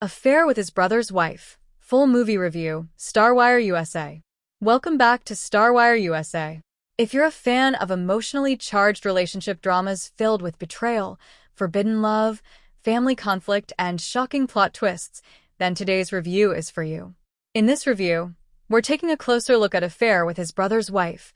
Affair with His Brother's Wife. Full movie review, StarWire USA. Welcome back to StarWire USA. If you're a fan of emotionally charged relationship dramas filled with betrayal, forbidden love, family conflict, and shocking plot twists, then today's review is for you. In this review, we're taking a closer look at Affair with His Brother's Wife,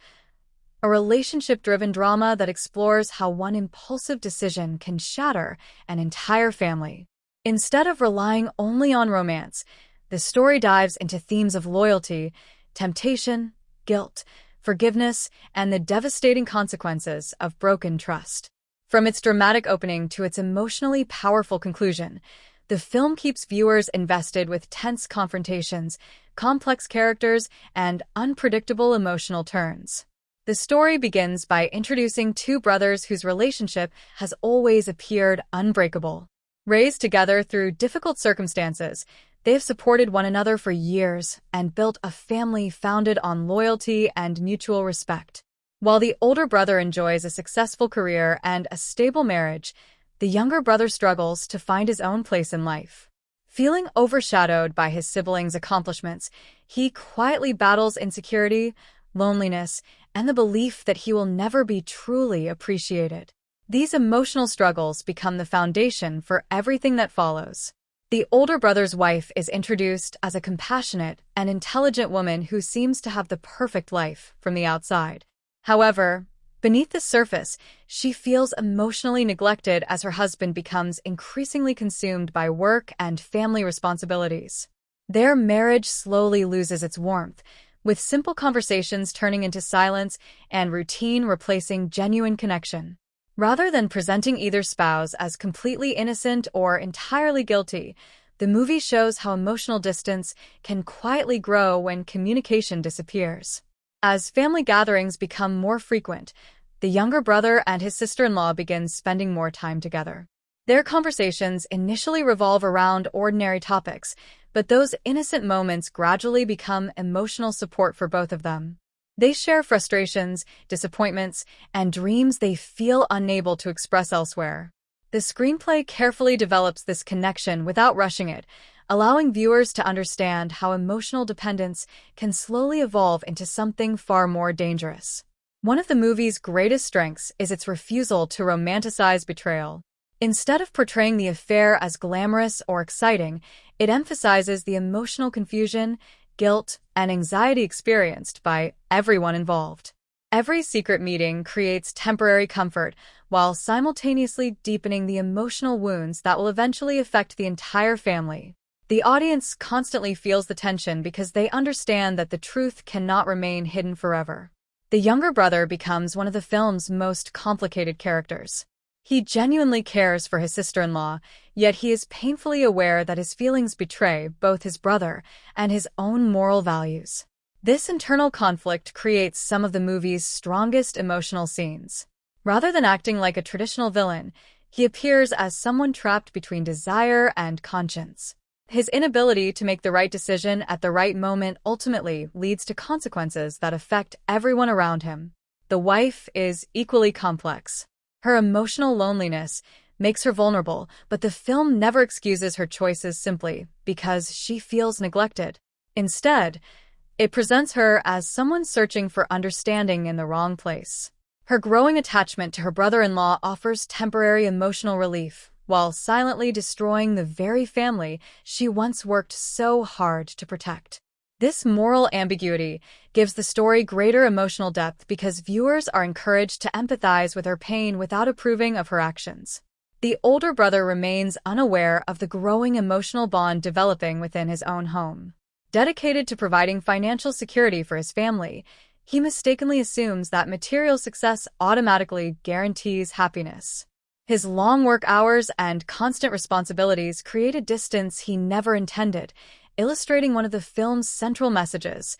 a relationship-driven drama that explores how one impulsive decision can shatter an entire family. Instead of relying only on romance, the story dives into themes of loyalty, temptation, guilt, forgiveness, and the devastating consequences of broken trust. From its dramatic opening to its emotionally powerful conclusion, the film keeps viewers invested with tense confrontations, complex characters, and unpredictable emotional turns. The story begins by introducing two brothers whose relationship has always appeared unbreakable. Raised together through difficult circumstances, they have supported one another for years and built a family founded on loyalty and mutual respect. While the older brother enjoys a successful career and a stable marriage, the younger brother struggles to find his own place in life. Feeling overshadowed by his siblings' accomplishments, he quietly battles insecurity, loneliness, and the belief that he will never be truly appreciated. These emotional struggles become the foundation for everything that follows. The older brother's wife is introduced as a compassionate and intelligent woman who seems to have the perfect life from the outside. However, beneath the surface, she feels emotionally neglected as her husband becomes increasingly consumed by work and family responsibilities. Their marriage slowly loses its warmth, with simple conversations turning into silence and routine replacing genuine connection. Rather than presenting either spouse as completely innocent or entirely guilty, the movie shows how emotional distance can quietly grow when communication disappears. As family gatherings become more frequent, the younger brother and his sister-in-law begin spending more time together. Their conversations initially revolve around ordinary topics, but those innocent moments gradually become emotional support for both of them. They share frustrations, disappointments, and dreams they feel unable to express elsewhere. The screenplay carefully develops this connection without rushing it, allowing viewers to understand how emotional dependence can slowly evolve into something far more dangerous. One of the movie's greatest strengths is its refusal to romanticize betrayal. Instead of portraying the affair as glamorous or exciting, it emphasizes the emotional confusion, guilt, and anxiety experienced by everyone involved. Every secret meeting creates temporary comfort while simultaneously deepening the emotional wounds that will eventually affect the entire family. The audience constantly feels the tension because they understand that the truth cannot remain hidden forever. The younger brother becomes one of the film's most complicated characters. He genuinely cares for his sister-in-law, yet he is painfully aware that his feelings betray both his brother and his own moral values. This internal conflict creates some of the movie's strongest emotional scenes. Rather than acting like a traditional villain, he appears as someone trapped between desire and conscience. His inability to make the right decision at the right moment ultimately leads to consequences that affect everyone around him. The wife is equally complex. Her emotional loneliness makes her vulnerable, but the film never excuses her choices simply because she feels neglected. Instead, it presents her as someone searching for understanding in the wrong place. Her growing attachment to her brother-in-law offers temporary emotional relief, while silently destroying the very family she once worked so hard to protect. This moral ambiguity gives the story greater emotional depth because viewers are encouraged to empathize with her pain without approving of her actions. The older brother remains unaware of the growing emotional bond developing within his own home. Dedicated to providing financial security for his family, he mistakenly assumes that material success automatically guarantees happiness. His long work hours and constant responsibilities create a distance he never intended, illustrating one of the film's central messages: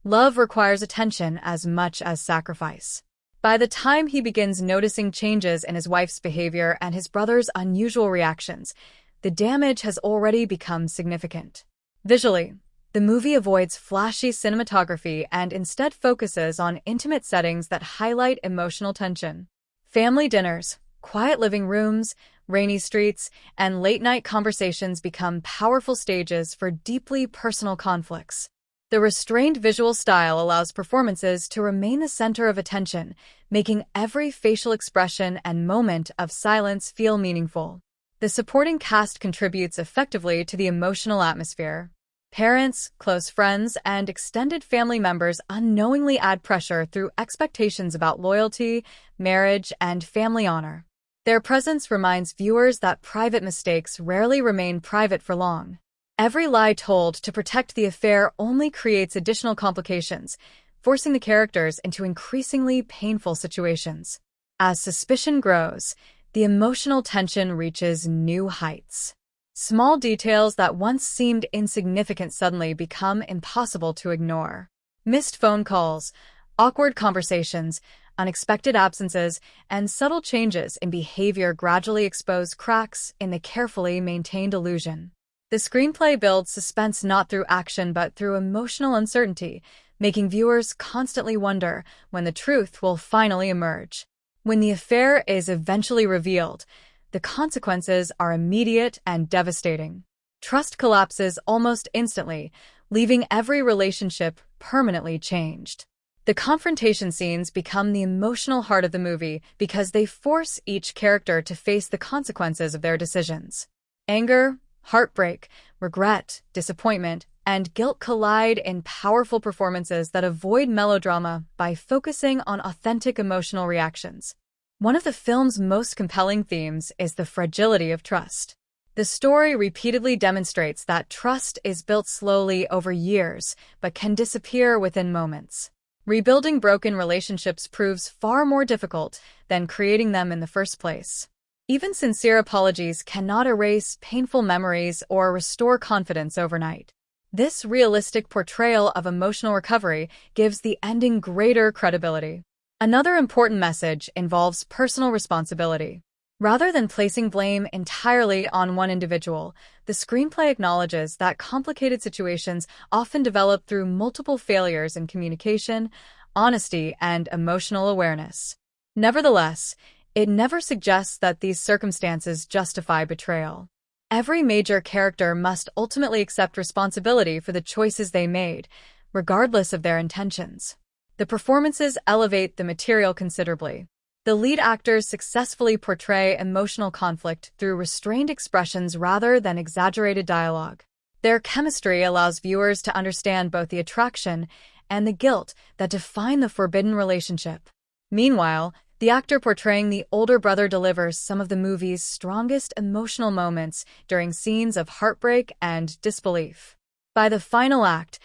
love requires attention as much as sacrifice. By the time he begins noticing changes in his wife's behavior and his brother's unusual reactions, the damage has already become significant. Visually, the movie avoids flashy cinematography and instead focuses on intimate settings that highlight emotional tension. Family dinners, Quiet living rooms, rainy streets, and late-night conversations become powerful stages for deeply personal conflicts. The restrained visual style allows performances to remain the center of attention, making every facial expression and moment of silence feel meaningful. The supporting cast contributes effectively to the emotional atmosphere. Parents, close friends, and extended family members unknowingly add pressure through expectations about loyalty, marriage, and family honor. Their presence reminds viewers that private mistakes rarely remain private for long. Every lie told to protect the affair only creates additional complications, forcing the characters into increasingly painful situations. As suspicion grows, the emotional tension reaches new heights. Small details that once seemed insignificant suddenly become impossible to ignore. Missed phone calls, awkward conversations, unexpected absences, and subtle changes in behavior gradually expose cracks in the carefully maintained illusion. The screenplay builds suspense not through action but through emotional uncertainty, making viewers constantly wonder when the truth will finally emerge. When the affair is eventually revealed, the consequences are immediate and devastating. Trust collapses almost instantly, leaving every relationship permanently changed. The confrontation scenes become the emotional heart of the movie because they force each character to face the consequences of their decisions. Anger, heartbreak, regret, disappointment, and guilt collide in powerful performances that avoid melodrama by focusing on authentic emotional reactions. One of the film's most compelling themes is the fragility of trust. The story repeatedly demonstrates that trust is built slowly over years, but can disappear within moments. Rebuilding broken relationships proves far more difficult than creating them in the first place. Even sincere apologies cannot erase painful memories or restore confidence overnight. This realistic portrayal of emotional recovery gives the ending greater credibility. Another important message involves personal responsibility. Rather than placing blame entirely on one individual, the screenplay acknowledges that complicated situations often develop through multiple failures in communication, honesty, and emotional awareness. Nevertheless, it never suggests that these circumstances justify betrayal. Every major character must ultimately accept responsibility for the choices they made, regardless of their intentions. The performances elevate the material considerably. The lead actors successfully portray emotional conflict through restrained expressions rather than exaggerated dialogue. Their chemistry allows viewers to understand both the attraction and the guilt that define the forbidden relationship. Meanwhile, the actor portraying the older brother delivers some of the movie's strongest emotional moments during scenes of heartbreak and disbelief. By the final act,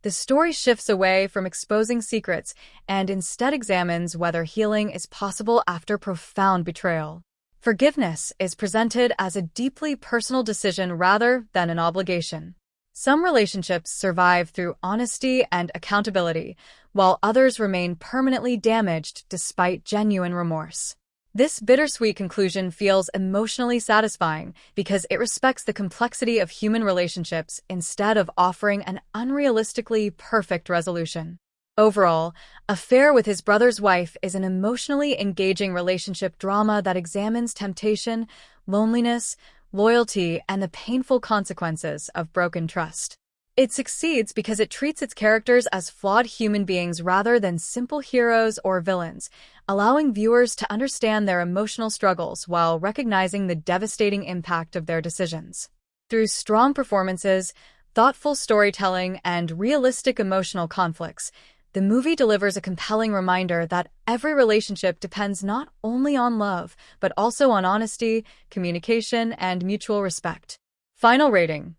the story shifts away from exposing secrets and instead examines whether healing is possible after profound betrayal. Forgiveness is presented as a deeply personal decision rather than an obligation. Some relationships survive through honesty and accountability, while others remain permanently damaged despite genuine remorse. This bittersweet conclusion feels emotionally satisfying because it respects the complexity of human relationships instead of offering an unrealistically perfect resolution. Overall, Affair with His Brother's Wife is an emotionally engaging relationship drama that examines temptation, loneliness, loyalty, and the painful consequences of broken trust. It succeeds because it treats its characters as flawed human beings rather than simple heroes or villains, allowing viewers to understand their emotional struggles while recognizing the devastating impact of their decisions. Through strong performances, thoughtful storytelling, and realistic emotional conflicts, the movie delivers a compelling reminder that every relationship depends not only on love, but also on honesty, communication, and mutual respect. Final rating: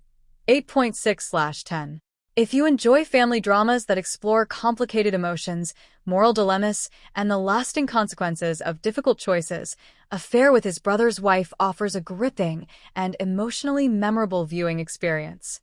8.6/10. If you enjoy family dramas that explore complicated emotions, moral dilemmas, and the lasting consequences of difficult choices, Affair with His Brother's Wife offers a gripping and emotionally memorable viewing experience.